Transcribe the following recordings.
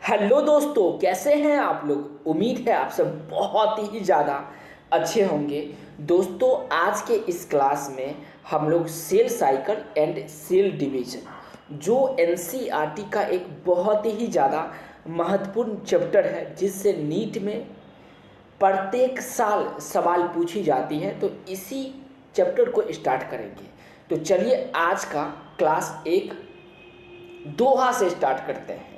Hello दोस्तों, कैसे हैं आप लोग। उम्मीद है आप सब बहुत ही ज़्यादा अच्छे होंगे। दोस्तों, आज के इस क्लास में हम लोग cell cycle and cell division जो एनसीईआरटी का एक बहुत ही ज़्यादा महत्वपूर्ण चैप्टर है, जिससे नीट में प्रत्येक साल सवाल पूछी जाती है, तो इसी चैप्टर को स्टार्ट करेंगे। तो चलिए आज का क्लास एक दोहा से स्टार्ट करते हैं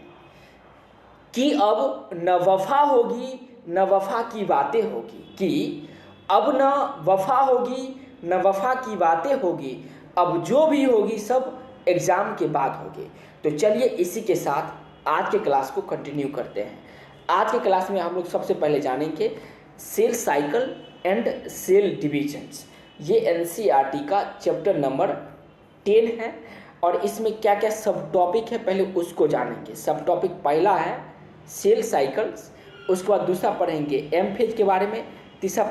कि अब न वफा होगी न वफा की बातें होगी। कि अब न वफा होगी न वफा की बातें होगी, अब जो भी होगी सब एग्ज़ाम के बाद होगी। तो चलिए इसी के साथ आज के क्लास को कंटिन्यू करते हैं। आज के क्लास में हम लोग सबसे पहले जानेंगे cell cycle and cell divisions. ये एनसीईआरटी का चैप्टर नंबर 10 है और इसमें क्या क्या सब टॉपिक है पहले उसको जानेंगे। सब टॉपिक पहला है सेल साइकिल्स, उसके बाद दूसरा पढ़ेंगे एम फेज के बारे में, तीसरा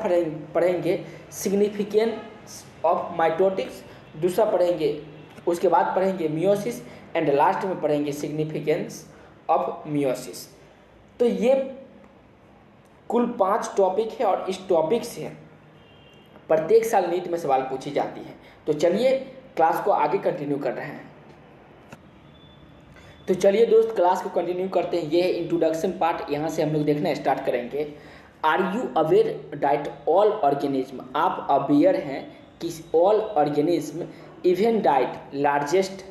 पढ़ेंगे सिग्निफिकेंस ऑफ माइटोटिक्स, दूसरा पढ़ेंगे, उसके बाद पढ़ेंगे मियोसिस एंड लास्ट में पढ़ेंगे सिग्निफिकेंस ऑफ मियोसिस। तो ये कुल 5 टॉपिक है और इस टॉपिक से प्रत्येक साल नीट में सवाल पूछी जाती है। तो चलिए क्लास को आगे कंटिन्यू कर रहे हैं। तो चलिए दोस्त क्लास को कंटिन्यू करते हैं। ये है इंट्रोडक्शन पार्ट, यहाँ से हम लोग देखना स्टार्ट करेंगे। Are you aware that all organism, आप अवेयर हैं कि all organism even that largest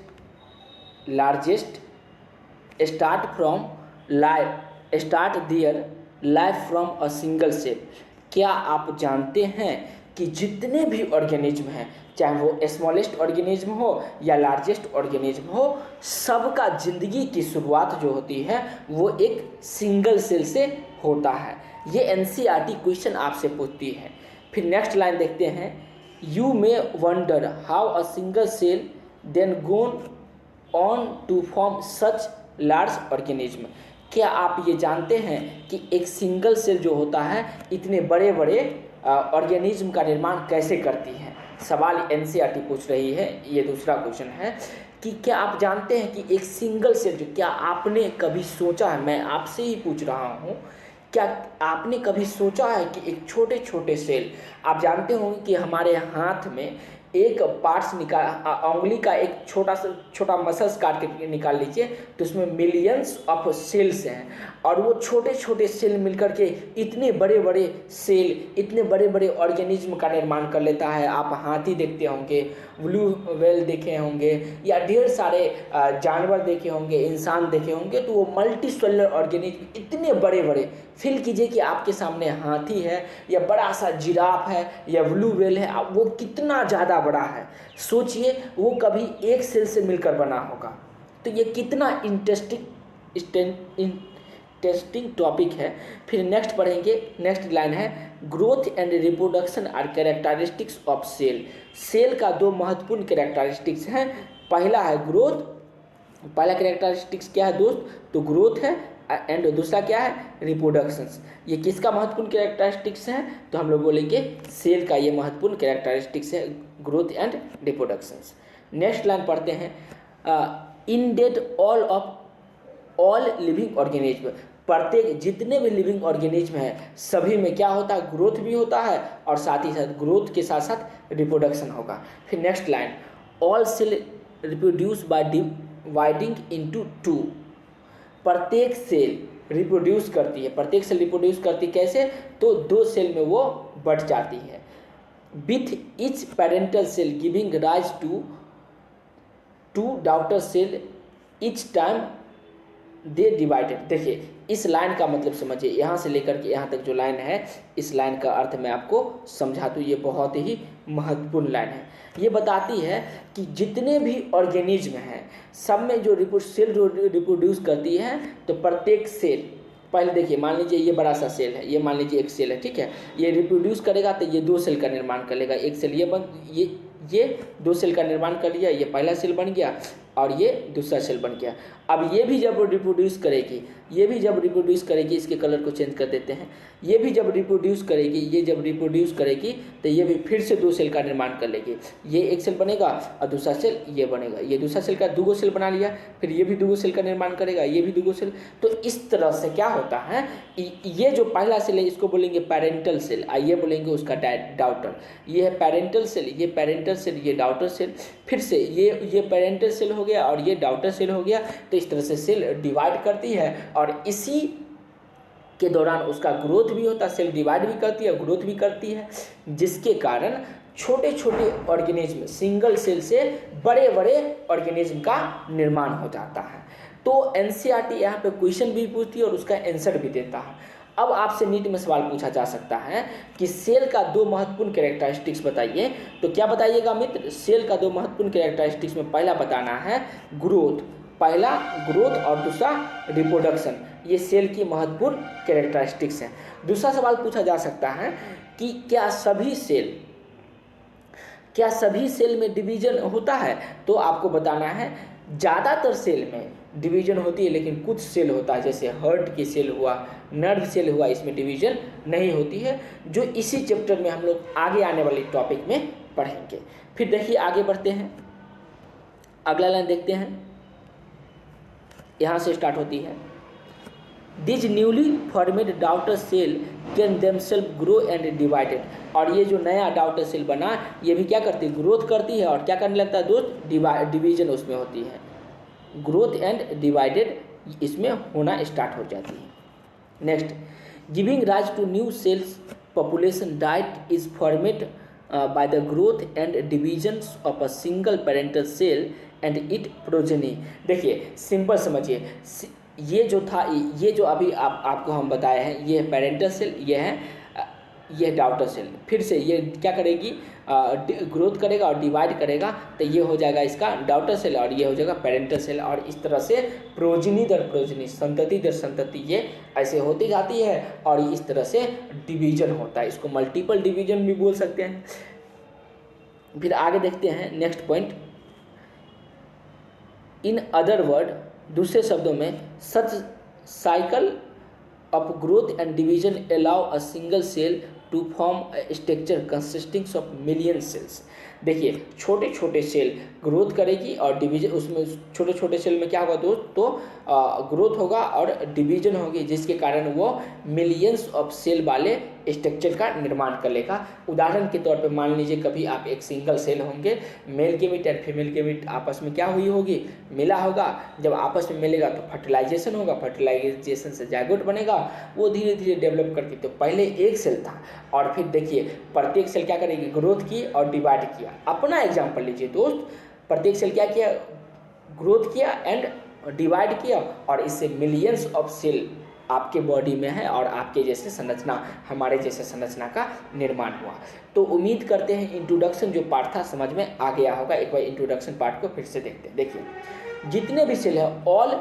start their life from a single cell. क्या आप जानते हैं कि जितने भी ऑर्गेनिज्म हैं, चाहे वो स्मॉलेस्ट ऑर्गेनिज्म हो या लार्जेस्ट ऑर्गेनिज्म हो, सबका ज़िंदगी की शुरुआत जो होती है वो एक सिंगल सेल से होता है। ये एनसीईआरटी क्वेश्चन आपसे पूछती है। फिर नेक्स्ट लाइन देखते हैं, you may wonder how a single cell then gone on to form such large organism. क्या आप ये जानते हैं कि एक सिंगल सेल जो होता है इतने बड़े बड़े ऑर्गेनिज्म का निर्माण कैसे करती है। सवाल एनसीईआरटी पूछ रही है। ये दूसरा क्वेश्चन है कि क्या आप जानते हैं कि एक सिंगल सेल जो, क्या आपने कभी सोचा है, मैं आपसे ही पूछ रहा हूँ, क्या आपने कभी सोचा है कि एक छोटे छोटे सेल, आप जानते होंगे कि हमारे हाथ में एक पार्ट्स उंगली का एक छोटा मसल्स काट के निकाल लीजिए तो उसमें मिलियंस ऑफ सेल्स हैं और वो छोटे छोटे सेल मिलकर के इतने बड़े बड़े सेल, इतने बड़े बड़े ऑर्गेनिज्म का निर्माण कर लेता है। आप हाथी देखते होंगे, ब्लू व्हेल देखे होंगे या ढेर सारे जानवर देखे होंगे, इंसान देखे होंगे, तो वो मल्टी सेलुलर ऑर्गेनिज्म इतने बड़े बड़े, फील कीजिए कि आपके सामने हाथी है या बड़ा सा जिराफ है या ब्लू व्हेल है, वो कितना ज़्यादा बड़ा है। सोचिए वो कभी एक सेल से मिलकर बना होगा। तो ये कितना इंटरेस्टिंग टॉपिक है। फिर नेक्स्ट पढ़ेंगे, नेक्स्ट लाइन है, growth and reproduction are characteristics of cell. Cell का 2 महत्वपूर्ण कैरेक्टरिस्टिक्स हैं। पहला है ग्रोथ, पहला कैरेक्टरिस्टिक्स क्या है दोस्त, तो ग्रोथ है, एंड दूसरा क्या है, रिप्रोडक्शंस। ये किसका महत्वपूर्ण कैरेक्टरिस्टिक्स है, तो हम लोग बोलेंगे सेल का ये महत्वपूर्ण कैरेक्टरिस्टिक्स है, growth and reproductions. Next line पढ़ते हैं, इन डेट ऑल लिविंग ऑर्गेनिज्म। प्रत्येक जितने भी लिविंग ऑर्गेनिज्म हैं सभी में क्या होता है, ग्रोथ भी होता है और साथ ही साथ ग्रोथ के साथ साथ रिप्रोडक्शन होगा। फिर next line, all cell reproduce by dividing into 2। प्रत्येक सेल रिप्रोड्यूस करती है, प्रत्येक सेल रिप्रोड्यूस करती कैसे, तो 2 सेल में वो बढ़ जाती है। With each parental cell giving rise to 2 daughter cell each time they divided. देखिए इस लाइन का मतलब समझिए, यहाँ से लेकर के यहाँ तक जो लाइन है, इस लाइन का अर्थ मैं आपको समझा दूँ। ये बहुत ही महत्वपूर्ण लाइन है। ये बताती है कि जितने भी ऑर्गेनिज्म हैं सब में जो सेल जो रिप्रोड्यूस करती है, तो प्रत्येक सेल, पहले देखिए मान लीजिए ये बड़ा सा सेल है, ये मान लीजिए एक सेल है, ठीक है, ये रिप्रोड्यूस करेगा तो ये 2 सेल का निर्माण कर लेगा। एक सेल ये 2 सेल का निर्माण कर लिया, ये पहला सेल बन गया और ये दूसरा सेल बन गया। अब ये भी जब रिप्रोड्यूस करेगी, इसके कलर को चेंज कर देते हैं, ये भी जब रिप्रोड्यूस करेगी, तो ये भी फिर से 2 सेल का निर्माण कर लेगी। ये एक सेल बनेगा और दूसरा सेल ये बनेगा, ये दूसरा सेल का 2 सेल बना लिया, फिर ये भी 2 सेल का निर्माण करेगा, ये भी 2 सेल। तो इस तरह से क्या होता है, ये जो पहला सेल है इसको बोलेंगे पेरेंटल सेल, आइए बोलेंगे उसका डॉटर। ये है पेरेंटल सेल, ये डॉटर सेल, फिर से ये पेरेंटल सेल हो गया और ये डॉटर सेल हो गया। तो इस तरह से सेल डिवाइड करती है और इसी के दौरान उसका ग्रोथ भी होता है, सेल डिवाइड भी करती है, ग्रोथ भी करती है, जिसके कारण छोटे छोटे ऑर्गेनिज्म, सिंगल सेल से बड़े बड़े ऑर्गेनिज्म का निर्माण हो जाता है। तो एनसीईआरटी यहाँ पे क्वेश्चन भी पूछती है और उसका आंसर भी देता है। अब आपसे नीट में सवाल पूछा जा सकता है कि सेल का 2 महत्वपूर्ण कैरेक्टरिस्टिक्स बताइए। तो क्या बताइएगा मित्र, सेल का 2 महत्वपूर्ण कैरेक्टरिस्टिक्स में पहला बताना है ग्रोथ, पहला ग्रोथ और दूसरा रिप्रोडक्शन। ये सेल की महत्वपूर्ण कैरेक्टरिस्टिक्स हैं। दूसरा सवाल पूछा जा सकता है कि क्या सभी सेल में डिवीजन होता है। तो आपको बताना है ज़्यादातर सेल में डिवीजन होती है, लेकिन कुछ सेल होता है, जैसे हार्ट की सेल हुआ, नर्व सेल हुआ, इसमें डिवीजन नहीं होती है, जो इसी चैप्टर में हम लोग आगे आने वाले टॉपिक में पढ़ेंगे। फिर देखिए आगे बढ़ते हैं, अगला लाइन देखते हैं, यहाँ से स्टार्ट होती है, these newly formed daughter cell can themself grow and divided. और ये जो नया डाउटर सेल बना, ये भी क्या करती है, ग्रोथ करती है और क्या करने लगता है दोस्त, डिवीजन उसमें होती है, ग्रोथ एंड डिवाइडेड इसमें होना स्टार्ट हो जाती है। Next, giving rise to new cells population that is formed by the growth and divisions of a single parental cell and its progeny। देखिए सिंपल समझिए, ये जो था, ये जो अभी आपको हम बताए हैं, ये पेरेंटल सेल, ये डॉटर सेल, फिर से ये क्या करेगी, ग्रोथ करेगा और डिवाइड करेगा, तो ये हो जाएगा इसका डॉटर सेल और ये हो जाएगा पेरेंटल सेल। और इस तरह से प्रोजनी दर प्रोजनी, संतति दर संतति ये ऐसे होती जाती है और इस तरह से डिवीजन होता है। इसको मल्टीपल डिवीजन भी बोल सकते हैं। फिर आगे देखते हैं next point, in other word, दूसरे शब्दों में, such cycle of growth and division allow a single cell to form a structure consisting of million cells. देखिए छोटे छोटे सेल ग्रोथ करेगी और डिवीजन, उसमें छोटे छोटे सेल में क्या होगा दोस्त, तो ग्रोथ होगा और डिवीजन होगी, जिसके कारण वो मिलियंस ऑफ सेल वाले स्ट्रक्चर का निर्माण कर लेगा। उदाहरण के तौर पे मान लीजिए कभी आप एक सिंगल सेल होंगे, मेल गेमीट और फीमेल गेमीट आपस में क्या हुई होगी, मिला होगा। जब आपस में मिलेगा तो फर्टिलाइजेशन होगा, फर्टिलाइजेशन से जाइगोट बनेगा, वो धीरे धीरे डेवलप करती। तो पहले एक सेल था और फिर देखिए प्रत्येक सेल क्या करेगी, ग्रोथ की और डिवाइड किया। अपना एग्जाम्पल लीजिए दोस्त, प्रत्येक सेल क्या किया, ग्रोथ किया एंड डिवाइड किया और इससे मिलियंस ऑफ सेल आपके बॉडी में है और आपके जैसे संरचना, हमारे जैसे संरचना का निर्माण हुआ। तो उम्मीद करते हैं इंट्रोडक्शन जो पार्ट था समझ में आ गया होगा। एक बार इंट्रोडक्शन पार्ट को फिर से देखते हैं। देखिए जितने भी सेल है, ऑल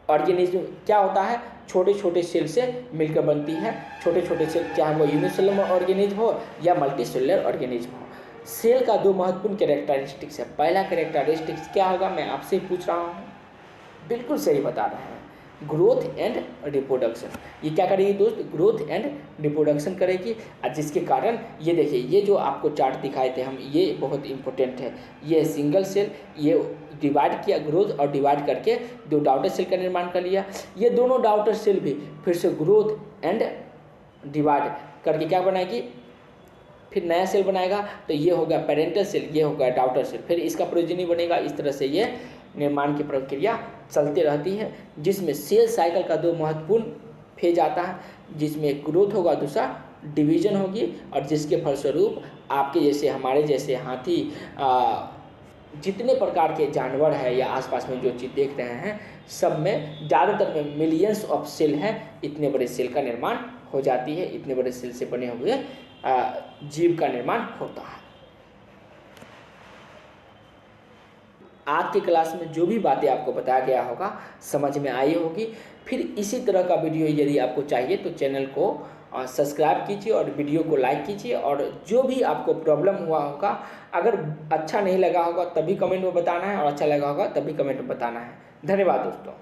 ऑर्गेनिज्म क्या होता है, छोटे छोटे सेल से मिलकर बनती है। छोटे छोटे सेल, चाहे वो यूनिसेलुलर ऑर्गेनिज्म हो या मल्टीसेलुलर ऑर्गेनिज्म हो। सेल का 2 महत्वपूर्ण कैरेक्टरिस्टिक्स है। पहला कैरेक्टरिस्टिक्स क्या होगा, मैं आपसे ही पूछ रहा हूँ, बिल्कुल सही बता रहे हैं, ग्रोथ एंड रिप्रोडक्शन। ये क्या करेगी दोस्त, ग्रोथ एंड रिप्रोडक्शन करेगी। और जिसके कारण ये देखिए, ये जो आपको चार्ट दिखाए थे हम, ये बहुत इंपॉर्टेंट है। ये सिंगल सेल, ये डिवाइड किया, ग्रोथ और डिवाइड करके 2 डॉटर सेल का निर्माण कर लिया। ये दोनों डॉटर सेल भी फिर से ग्रोथ एंड डिवाइड करके क्या बनाएगी, फिर नया सेल बनाएगा। तो ये होगा पेरेंटल सेल, ये होगा डॉटर सेल, फिर इसका प्रोजेनी बनेगा। इस तरह से ये निर्माण की प्रक्रिया चलती रहती है, जिसमें सेल साइकिल का 2 महत्वपूर्ण फेज आता है, जिसमें ग्रोथ होगा, दूसरा डिवीजन होगी, और जिसके फलस्वरूप आपके जैसे, हमारे जैसे हाथी, जितने प्रकार के जानवर हैं या आसपास में जो चीज़ देख रहे हैं, सब में ज़्यादातर में मिलियंस ऑफ सेल हैं। इतने बड़े सेल का निर्माण हो जाती है, इतने बड़े सेल से बने हुए जीव का निर्माण होता है। आज के क्लास में जो भी बातें आपको बताया गया होगा समझ में आई होगी। फिर इसी तरह का वीडियो यदि आपको चाहिए तो चैनल को सब्सक्राइब कीजिए और वीडियो को लाइक कीजिए। और जो भी आपको प्रॉब्लम हुआ होगा, अगर अच्छा नहीं लगा होगा तभी कमेंट में बताना है, और अच्छा लगा होगा तभी कमेंट में बताना है। धन्यवाद दोस्तों।